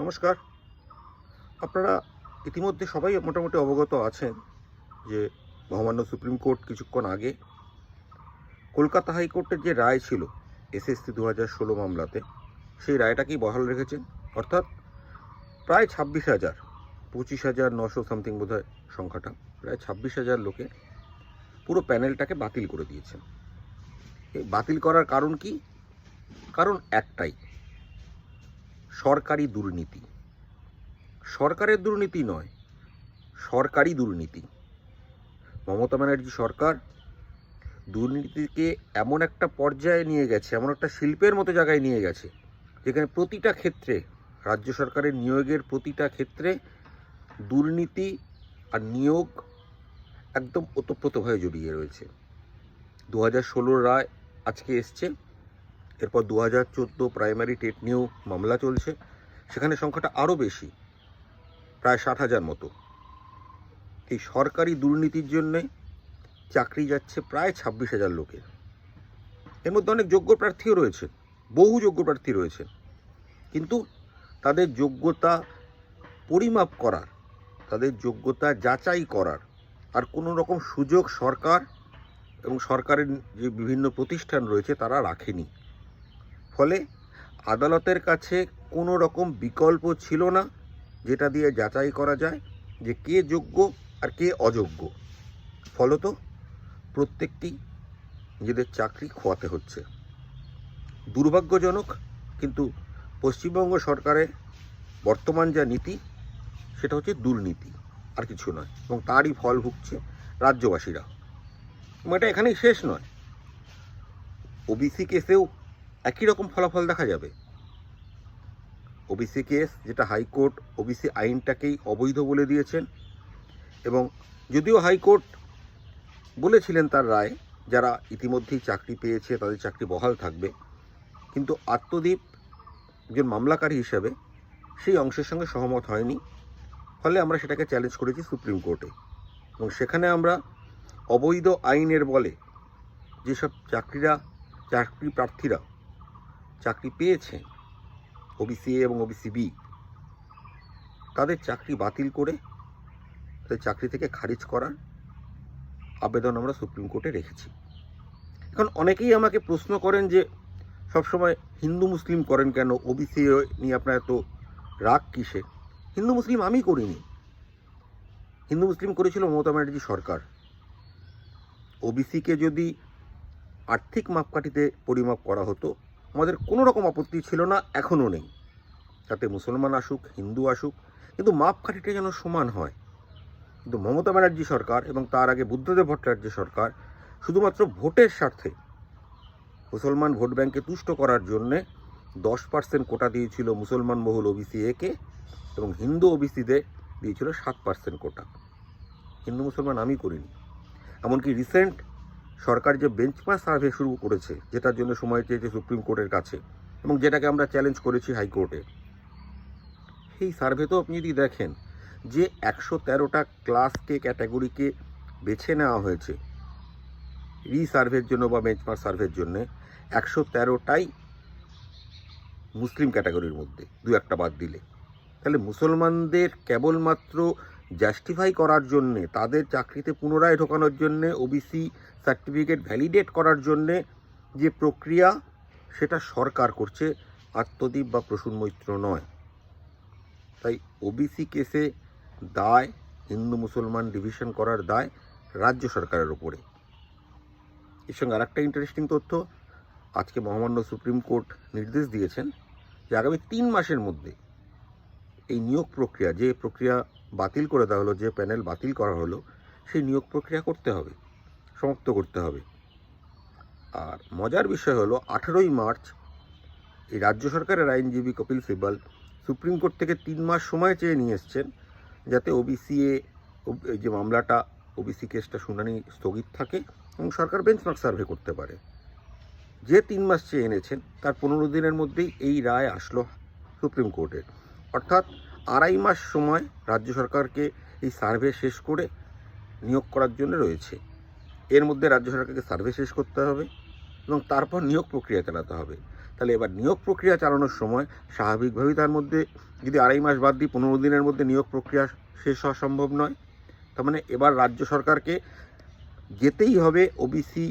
নমস্কার। আপনারা ইতিমধ্যে সবাই মোটামুটি অবগত আছেন যে মহামান্য সুপ্রিম কোর্ট কিছুক্ষণ আগে কলকাতা হাইকোর্টের যে রায় ছিল এসএসসি 2016 মামলাতে, সেই রায়টাকেই বহাল রেখেছেন। অর্থাৎ প্রায় 26,000, 25,900 সামথিং বোধহয় সংখ্যাটা, প্রায় 26,000 লোকে পুরো প্যানেলটাকে বাতিল করে দিয়েছেন। এই বাতিল করার কারণ কি? কারণ একটাই, সরকারি দুর্নীতি। সরকারের দুর্নীতি নয়, সরকারি দুর্নীতি। মমতা ব্যানার্জি সরকার দুর্নীতিকে এমন একটা পর্যায়ে নিয়ে গেছে, এমন একটা শিল্পের মতো জায়গায় নিয়ে গেছে, যেখানে প্রতিটা ক্ষেত্রে, রাজ্য সরকারের নিয়োগের প্রতিটা ক্ষেত্রে দুর্নীতি আর নিয়োগ একদম ওতপ্রোতভাবে জড়িয়ে রয়েছে। 2016 রায় আজকে এসছে, এরপর 2014 প্রাইমারি টেট নিয়েও মামলা চলছে, সেখানে সংখ্যাটা আরও বেশি, প্রায় 60,000 মতো। এই সরকারি দুর্নীতির জন্যে চাকরি যাচ্ছে প্রায় 26,000 লোকের। এর মধ্যে অনেক যোগ্য প্রার্থীও রয়েছেন, বহু যোগ্য প্রার্থী রয়েছেন, কিন্তু তাদের যোগ্যতা পরিমাপ করার, তাদের যোগ্যতা যাচাই করার আর কোনো রকম সুযোগ সরকার এবং সরকারের যে বিভিন্ন প্রতিষ্ঠান রয়েছে তারা রাখেনি। ফলে আদালতের কাছে কোনো রকম বিকল্প ছিল না যেটা দিয়ে যাচাই করা যায় যে কে যোগ্য আর কে অযোগ্য। ফলত প্রত্যেকটি নিজেদের চাকরি খোয়াতে হচ্ছে। দুর্ভাগ্যজনক, কিন্তু পশ্চিমবঙ্গ সরকারের বর্তমান যা নীতি সেটা হচ্ছে দুর্নীতি, আর কিছু নয়, এবং তারই ফল ভুগছে রাজ্যবাসীরা। এবং এটা এখানেই শেষ নয়, ওবিসি কেসেও একই রকম ফলাফল দেখা যাবে। ওবিসি কেস, যেটা হাইকোর্ট ওবিসি আইনটাকেই অবৈধ বলে দিয়েছেন, এবং যদিও হাইকোর্ট বলেছিলেন তার রায় যারা ইতিমধ্যেই চাকরি পেয়েছে তাদের চাকরি বহাল থাকবে, কিন্তু আত্মদীপ একজন মামলাকারী হিসাবে সেই অংশের সঙ্গে সহমত হয়নি। ফলে আমরা সেটাকে চ্যালেঞ্জ করেছি সুপ্রিম কোর্টে, এবং সেখানে আমরা অবৈধ আইনের বলে যেসব চাকরি প্রার্থীরা চাকরি পেয়েছেন, ওবিসি এ এবং ওবিসি বি, তাদের চাকরি বাতিল করে তাদের চাকরি থেকে খারিজ করার আবেদন আমরা সুপ্রিম কোর্টে রেখেছি। এখন অনেকেই আমাকে প্রশ্ন করেন যে সবসময় হিন্দু মুসলিম করেন কেন, ওবিসি নিয়ে আপনার এত রাগ কিসে? হিন্দু মুসলিম আমি করিনি, হিন্দু মুসলিম করেছিল মমতা ব্যানার্জি সরকার। ওবিসিকে যদি আর্থিক মাপকাঠিতে পরিমাপ করা হতো আমাদের কোনো রকম আপত্তি ছিল না, এখনও নেই। তাতে মুসলমান আসুক, হিন্দু আসুক, কিন্তু মাপকাঠিটা যেন সমান হয়। কিন্তু মমতা ব্যানার্জি সরকার এবং তার আগে বুদ্ধদেব ভট্টাচার্য সরকার শুধুমাত্র ভোটের স্বার্থে মুসলমান ভোট ব্যাংকে তুষ্ট করার জন্যে 10% কোটা দিয়েছিল মুসলমান বহুল ওবিসি একে, এবং হিন্দু ওবিসিদের দিয়েছিল 7% কোটা। হিন্দু মুসলমান আমি করিনি। এমনকি রিসেন্ট সরকার যে বেঞ্চমার্ক সার্ভে শুরু করেছে, যেটার জন্য সময় চেয়েছে সুপ্রিম কোর্টের কাছে এবং যেটাকে আমরা চ্যালেঞ্জ করেছি হাইকোর্টে, সেই সার্ভেতেও আপনি যদি দেখেন যে 113টা ক্লাসকে, ক্যাটাগরিকে বেছে নেওয়া হয়েছে রিসার্ভের জন্য বা বেঞ্চমার্ক সার্ভের জন্যে, 113টাই মুসলিম ক্যাটাগরির মধ্যে, দু একটা বাদ দিলে। তাহলে মুসলমানদের কেবলমাত্র জাস্টিফাই করার জন্যে, তাদের চাকরিতে পুনরায় ঢোকানোর জন্যে, ওবিসি সার্টিফিকেট ভ্যালিডেট করার জন্যে যে প্রক্রিয়া, সেটা সরকার করছে, আত্মদীপ বা প্রসূন মৈত্র নয়। তাই ওবিসি কেসে দায়, হিন্দু মুসলমান ডিভিশন করার দায় রাজ্য সরকারের ওপরে। এর সঙ্গে আরেকটা ইন্টারেস্টিং তথ্য, আজকে মহামান্য সুপ্রিম কোর্ট নির্দেশ দিয়েছেন যে আগামী 3 মাসের মধ্যে এই নিয়োগ প্রক্রিয়া, যে প্রক্রিয়া বাতিল করে দেওয়া হলো, যে প্যানেল বাতিল করা হলো, সেই নিয়োগ প্রক্রিয়া করতে হবে, সমাপ্ত করতে হবে। আর মজার বিষয় হলো 18ই মার্চ এই রাজ্য সরকারের আইনজীবী কপিল সিব্বল সুপ্রিম কোর্ট থেকে 3 মাস সময় চেয়ে নিয়ে এসছেন যাতে ওবিসি যে মামলাটা, ওবিসি কেসটা শুনানি স্থগিত থাকে এবং সরকার বেঞ্চমার্ক সার্ভে করতে পারে। যে 3 মাস চেয়ে এনেছেন তার 15 দিনের মধ্যেই এই রায় আসলো সুপ্রিম কোর্টের। অর্থাৎ 2.5 মাস সময় রাজ্য সরকারকে এই সার্ভে শেষ করে নিয়োগ করার জন্য রয়েছে। এর মধ্যে রাজ্য সরকারকে সার্ভে শেষ করতে হবে এবং তারপর নিয়োগ প্রক্রিয়া চালাতে হবে। তাহলে এবার নিয়োগ প্রক্রিয়া চালানোর সময় স্বাভাবিকভাবেই তার মধ্যে যদি 2.5 মাস বাদ দিই 15 দিনের মধ্যে নিয়োগ প্রক্রিয়া শেষ হওয়া সম্ভব নয়। তার মানে এবার রাজ্য সরকারকে যেতেই হবে ওবিসি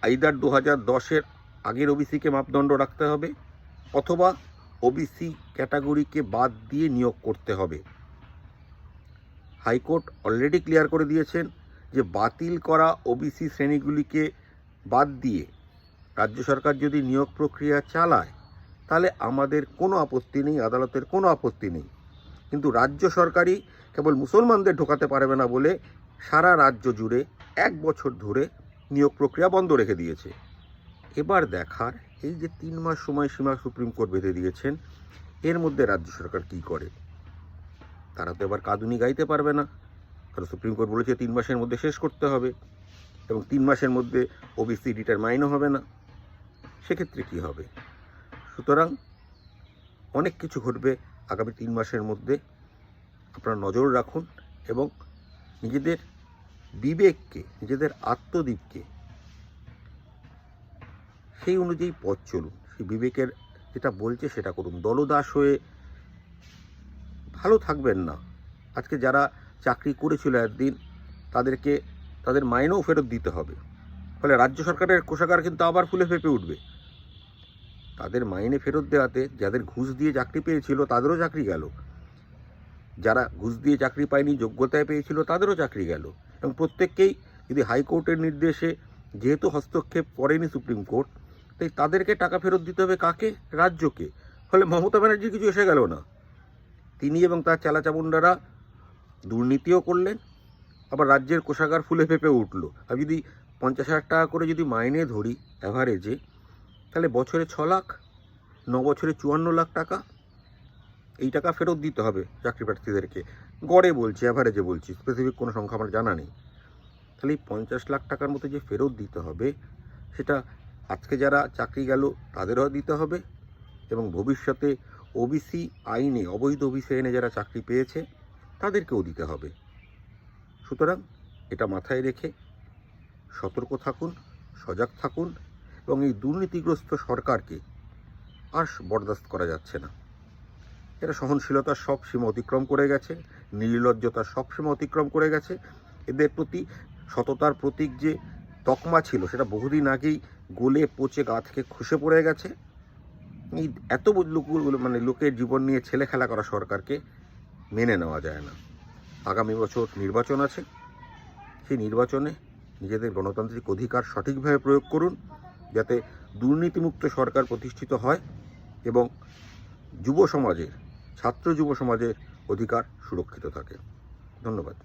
আইদার 2010-এর আগের ওবিসিকে মাপদণ্ড রাখতে হবে, অথবা ওবিসি ক্যাটাগরিকে বাদ দিয়ে নিয়োগ করতে হবে। হাইকোর্ট অলরেডি ক্লিয়ার করে দিয়েছেন যে বাতিল করা ওবিসি শ্রেণীগুলিকে বাদ দিয়ে রাজ্য সরকার যদি নিয়োগ প্রক্রিয়া চালায় তাহলে আমাদের কোনো আপত্তি নেই, আদালতের কোনো আপত্তি নেই। কিন্তু রাজ্য সরকারই কেবল মুসলমানদের ঢোকাতে পারবে না বলে সারা রাজ্য জুড়ে 1 বছর ধরে নিয়োগ প্রক্রিয়া বন্ধ রেখে দিয়েছে। এবার দেখার এই যে 3 মাস সময়সীমা সুপ্রিম কোর্ট বেঁধে দিয়েছেন, এর মধ্যে রাজ্য সরকার কী করে। তারা তো এবার কাঁদুনি গাইতে পারবে না, কারণ সুপ্রিম কোর্ট বলেছে 3 মাসের মধ্যে শেষ করতে হবে, এবং 3 মাসের মধ্যে ওবিসি ডিটারমাইনও হবে না। সেক্ষেত্রে কী হবে? সুতরাং অনেক কিছু ঘটবে আগামী 3 মাসের মধ্যে। আপনারা নজর রাখুন এবং নিজেদের বিবেককে, নিজেদের আত্মদীপকে সেই অনুযায়ী পথ চলুন। সেই বিবেকের যেটা বলছে সেটা করুন। দলদাস হয়ে ভালো থাকবেন না। আজকে যারা চাকরি করেছিল একদিন, তাদেরকে তাদের মাইনেও ফেরত দিতে হবে। ফলে রাজ্য সরকারের কোষাগার কিন্তু আবার ফুলে ফেঁপে উঠবে। তাদের মাইনে ফেরত দেওয়াতে যাদের ঘুষ দিয়ে চাকরি পেয়েছিল তাদেরও চাকরি গেল, যারা ঘুষ দিয়ে চাকরি পায়নি যোগ্যতায় পেয়েছিল তাদেরও চাকরি গেল। এবং প্রত্যেককেই যদি হাইকোর্টের নির্দেশে যেহেতু হস্তক্ষেপ করেনি সুপ্রিম কোর্ট, তাই তাদেরকে টাকা ফেরত দিতে হবে কাকে? রাজ্যকে। ফলে মমতা ব্যানার্জির কিছু এসে গেল না। তিনি এবং তার চালাচামুন্ডারা দুর্নীতিও করলেন, আবার রাজ্যের কোষাগার ফুলে ফেঁপে উঠল। আর যদি 50,000 টাকা করে যদি মাইনে ধরি অ্যাভারেজে, তাহলে বছরে 6 লাখ, 9 বছরে 54 লাখ টাকা। এই টাকা ফেরত দিতে হবে চাকরি প্রার্থীদেরকে। গড়ে বলছি, অ্যাভারেজে বলছি, স্পেসিফিক কোনো সংখ্যা আমার জানা নেই। তাহলে এই 50 লাখ টাকার মতো যে ফেরত দিতে হবে, সেটা আজকে যারা চাকরি গেল তাদেরও দিতে হবে, এবং ভবিষ্যতে ওবিসি আইনে, অবৈধ ওবিসি আইনে যারা চাকরি পেয়েছে তাদেরকেও দিতে হবে। সুতরাং এটা মাথায় রেখে সতর্ক থাকুন, সজাগ থাকুন, এবং এই দুর্নীতিগ্রস্ত সরকারকে আর বরদাস্ত করা যাচ্ছে না। এরা সহনশীলতার সব সীমা অতিক্রম করে গেছে, নির্লজ্জতার সব সীমা অতিক্রম করে গেছে। এদের প্রতি সততার প্রতীক যে তকমা ছিল সেটা বহুদিন আগেই গলে পচে গা থেকে খসে পড়ে গেছে। এই এত লোকের জীবন নিয়ে ছেলে খেলা করা সরকারকে মেনে নেওয়া যায় না। আগামী বছর নির্বাচন আছে, সেই নির্বাচনে নিজেদের গণতান্ত্রিক অধিকার সঠিকভাবে প্রয়োগ করুন, যাতে দুর্নীতিমুক্ত সরকার প্রতিষ্ঠিত হয় এবং যুব সমাজের, ছাত্র যুব সমাজের অধিকার সুরক্ষিত থাকে। ধন্যবাদ।